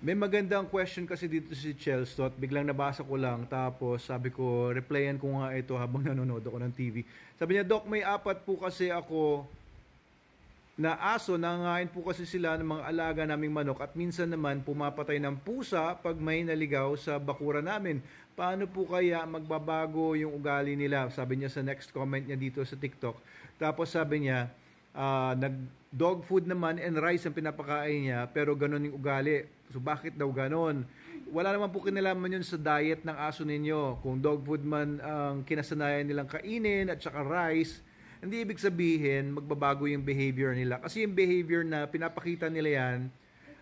May magandang question kasi dito si Chelsea at biglang nabasa ko lang tapos sabi ko replyan ko nga ito habang nanonood ako ng TV. Sabi niya, Doc, may apat po kasi ako na aso, nangangain po kasi sila ng mga alaga naming manok at minsan naman pumapatay ng pusa pag may naligaw sa bakura namin. Paano po kaya magbabago yung ugali nila? Sabi niya sa next comment niya dito sa TikTok. Tapos sabi niya, nag dog food naman and rice ang pinapakain niya pero ganun yung ugali. So bakit daw ganun? Wala naman po kinalaman yun sa diet ng aso ninyo. Kung dog food man ang kinasanayan nilang kainin at saka rice, hindi ibig sabihin magbabago yung behavior nila. Kasi yung behavior na pinapakita nila yan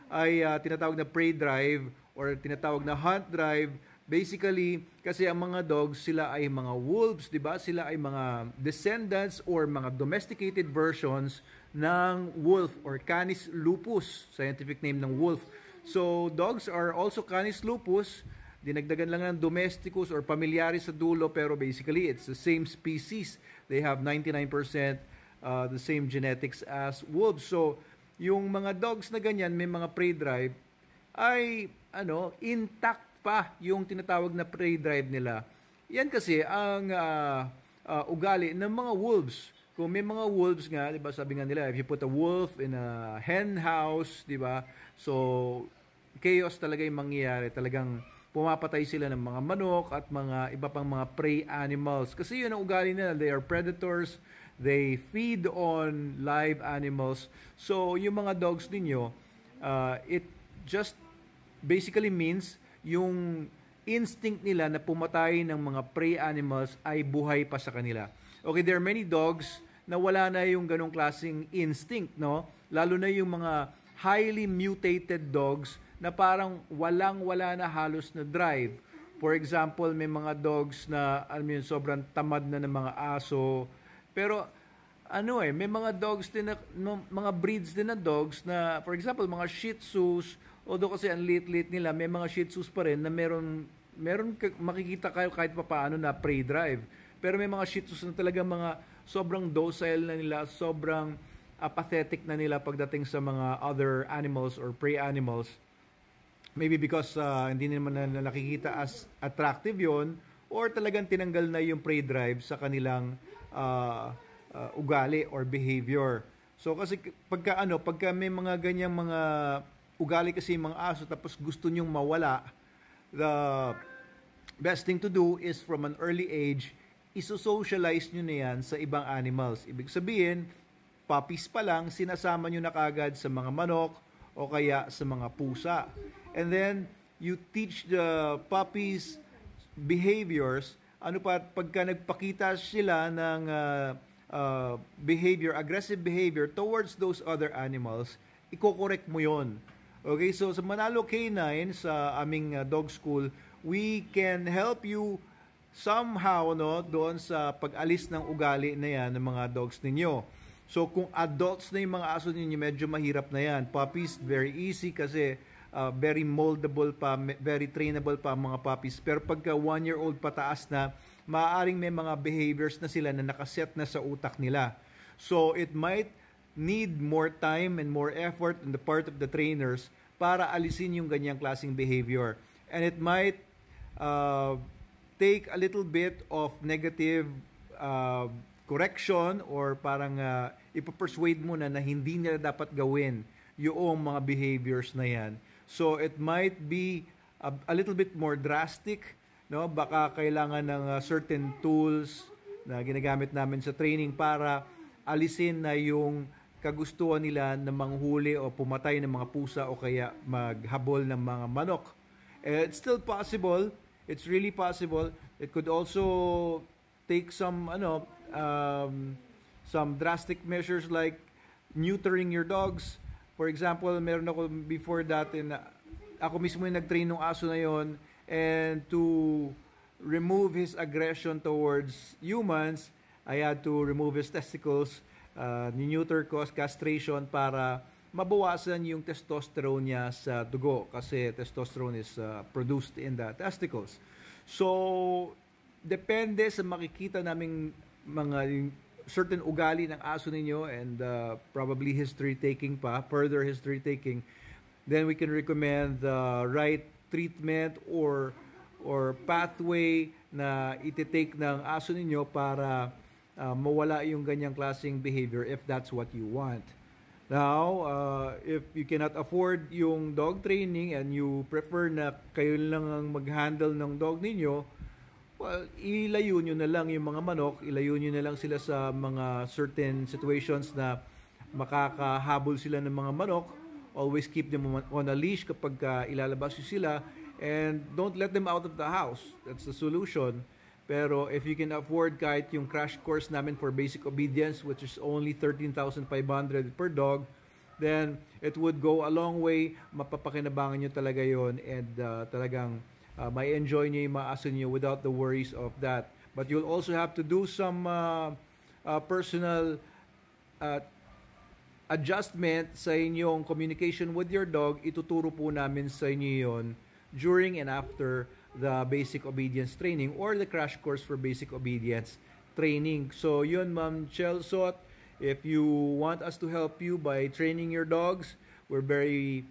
ay tinatawag na prey drive or tinatawag na hunt drive. Basically, kasi ang mga dogs, sila ay mga wolves, di ba? Sila ay mga descendants or mga domesticated versions ng wolf or Canis lupus, scientific name ng wolf. So, dogs are also Canis lupus. Dinagdagan lang ng domesticus or familiaris sa dulo, pero basically it's the same species. They have 99% the same genetics as wolves. So, yung mga dogs na ganyan, may mga prey drive, ay intact pa yung tinatawag na prey drive nila. Yan kasi ang ugali ng mga wolves. Kung may mga wolves nga, 'di ba, sabi nga nila, if you put a wolf in a hen house, 'di ba? So chaos talaga yung mangyayari. Talagang pumapatay sila ng mga manok at mga iba pang mga prey animals. Kasi yun ang ugali nila. They are predators. They feed on live animals. So yung mga dogs ninyo, it just basically means yung instinct nila na pumatay ng mga prey animals ay buhay pa sa kanila. Okay, there are many dogs na wala na yung ganong klaseng instinct, no? Lalo na yung mga highly mutated dogs na parang walang-wala na halos na drive. For example, may mga dogs na sobrang tamad na ng mga aso. Pero may mga dogs din na, mga breeds din na dogs na, for example, mga Shih Tzus, although kasi ang liit-liit nila, may mga Shih Tzus pa rin na meron makikita kayo kahit pa paano na prey drive. Pero may mga Shih Tzus na talaga mga sobrang docile na nila, sobrang apathetic na nila pagdating sa mga other animals or prey animals. Maybe because hindi naman na nakikita as attractive yon, or talagang tinanggal na yung prey drive sa kanilang ugali or behavior. So kasi pagka may mga ganyang mga ugali kasi yung mga aso tapos gusto nyong mawala, the best thing to do is from an early age, iso-socialize nyo na yan sa ibang animals. Ibig sabihin, puppies pa lang, sinasama nyo na kagad sa mga manok o kaya sa mga pusa. And then, you teach the puppies behaviors. Pagka nagpakita sila ng behavior, aggressive behavior towards those other animals, iko-correct mo yon. Okay, so sa Manalo K9, sa aming dog school, we can help you somehow doon sa pag-alis ng ugali na yan ng mga dogs ninyo. So kung adults na yung mga aso ninyo, medyo mahirap na yan. Puppies, very easy kasi very moldable pa, very trainable pa ang mga puppies. Pero pagka 1-year-old pataas na, maaaring may mga behaviors na sila na nakaset na sa utak nila. So it might need more time and more effort on the part of the trainers para alisin yung ganyang klaseng behavior. And it might take a little bit of negative correction or parang ipapersuade mo na hindi nila dapat gawin yung mga behaviors na yan. So it might be a little bit more drastic, no? Baka kailangan ng certain tools na ginagamit namin sa training para alisin na yung kagustuhan nila na manghuli o pumatay ng mga pusa o kaya maghabol ng mga manok. It's still possible. It's really possible. It could also take some drastic measures like neutering your dogs. For example, meron ako before dati na ako mismo yung nag-train ng aso na yon, and to remove his aggression towards humans, I had to remove his testicles, ni-neuter ko, castration para mabawasan yung testosterone niya sa dugo kasi testosterone is produced in the testicles. So, depende sa makikita naming mga certain ugali ng aso ninyo and probably history taking pa, further history taking, then we can recommend the right treatment or pathway na iti-take ng aso ninyo para mawala yung ganyang klaseng behavior if that's what you want. Now, if you cannot afford yung dog training and you prefer na kayo lang ang mag-handle ng dog ninyo, well, ilayo nyo na lang yung mga manok, ilayo nyo na lang sila sa mga certain situations na makakahabol sila ng mga manok. Always keep them on a leash kapag ilalabas nyo sila, and don't let them out of the house. That's the solution. Pero if you can afford kahit yung crash course namin for basic obedience, which is only 13,500 per dog, then it would go a long way. Mapapakinabangan nyo talaga yon, and talagang may enjoy nyo yung mga aso nyo without the worries of that. But you'll also have to do some personal adjustment sa inyong communication with your dog. Ituturo po namin sa inyo yon during and after the basic obedience training or the crash course for basic obedience training. So yun, Ma'am Chelsot, if you want us to help you by training your dogs, we're very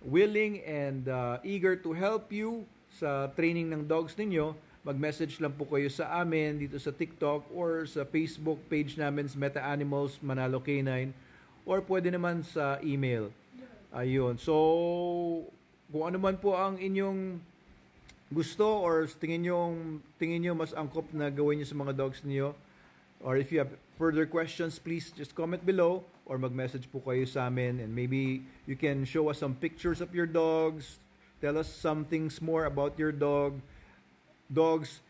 willing and eager to help you sa training ng dogs ninyo. Mag-message lang po kayo sa amin dito sa TikTok or sa Facebook page namin, Meta Animals Manalo Canine, or pwede naman sa email. Ayun. So, kung ano man po ang inyong gusto or tingin nyo mas angkop na gawin nyo sa mga dogs niyo, or if you have further questions, please just comment below or mag-message po kayo sa amin, and maybe you can show us some pictures of your dogs, tell us some things more about your dogs,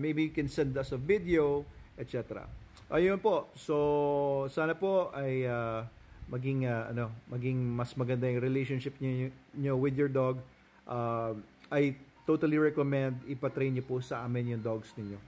maybe you can send us a video, etc. Ayun po. So sana po ay maging mas maganda yung relationship niyo with your dog. I totally recommend ipatrain niyo po sa amin yung dogs ninyo.